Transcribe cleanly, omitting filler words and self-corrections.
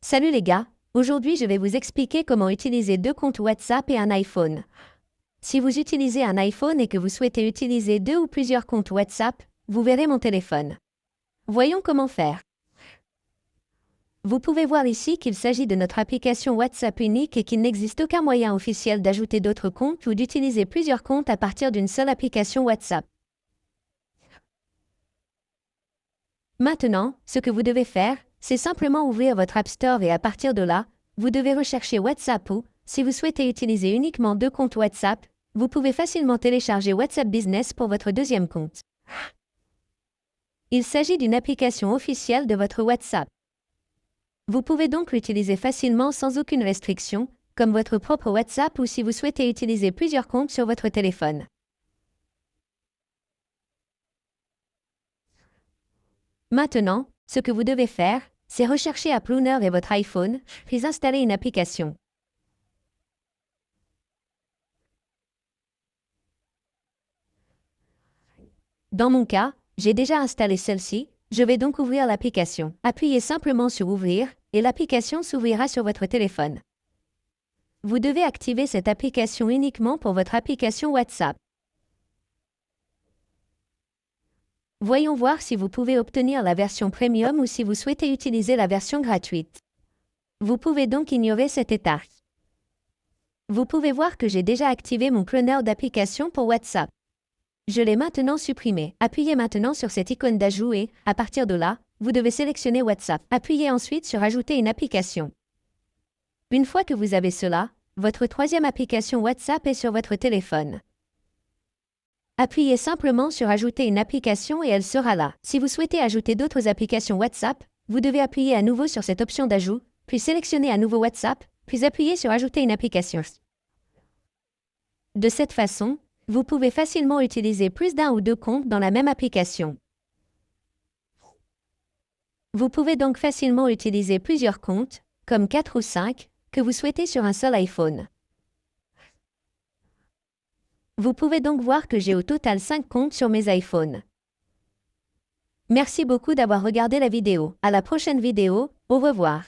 Salut les gars, aujourd'hui je vais vous expliquer comment utiliser deux comptes WhatsApp et un iPhone. Si vous utilisez un iPhone et que vous souhaitez utiliser deux ou plusieurs comptes WhatsApp, vous verrez mon téléphone. Voyons comment faire. Vous pouvez voir ici qu'il s'agit de notre application WhatsApp unique et qu'il n'existe aucun moyen officiel d'ajouter d'autres comptes ou d'utiliser plusieurs comptes à partir d'une seule application WhatsApp. Maintenant, ce que vous devez faire, c'est simplement ouvrir votre App Store et à partir de là, vous devez rechercher WhatsApp ou, si vous souhaitez utiliser uniquement deux comptes WhatsApp, vous pouvez facilement télécharger WhatsApp Business pour votre deuxième compte. Il s'agit d'une application officielle de votre WhatsApp. Vous pouvez donc l'utiliser facilement sans aucune restriction, comme votre propre WhatsApp ou si vous souhaitez utiliser plusieurs comptes sur votre téléphone. Maintenant, ce que vous devez faire, c'est rechercher App Loaner et votre iPhone, puis installer une application. Dans mon cas, j'ai déjà installé celle-ci, je vais donc ouvrir l'application. Appuyez simplement sur Ouvrir, et l'application s'ouvrira sur votre téléphone. Vous devez activer cette application uniquement pour votre application WhatsApp. Voyons voir si vous pouvez obtenir la version Premium ou si vous souhaitez utiliser la version gratuite. Vous pouvez donc ignorer cette étape. Vous pouvez voir que j'ai déjà activé mon cloneur d'application pour WhatsApp. Je l'ai maintenant supprimé. Appuyez maintenant sur cette icône d'ajout et, à partir de là, vous devez sélectionner WhatsApp. Appuyez ensuite sur Ajouter une application. Une fois que vous avez cela, votre troisième application WhatsApp est sur votre téléphone. Appuyez simplement sur Ajouter une application et elle sera là. Si vous souhaitez ajouter d'autres applications WhatsApp, vous devez appuyer à nouveau sur cette option d'ajout, puis sélectionner à nouveau WhatsApp, puis appuyer sur Ajouter une application. De cette façon, vous pouvez facilement utiliser plus d'un ou deux comptes dans la même application. Vous pouvez donc facilement utiliser plusieurs comptes, comme 4 ou 5, que vous souhaitez sur un seul iPhone. Vous pouvez donc voir que j'ai au total 5 comptes sur mes iPhones. Merci beaucoup d'avoir regardé la vidéo. À la prochaine vidéo, au revoir.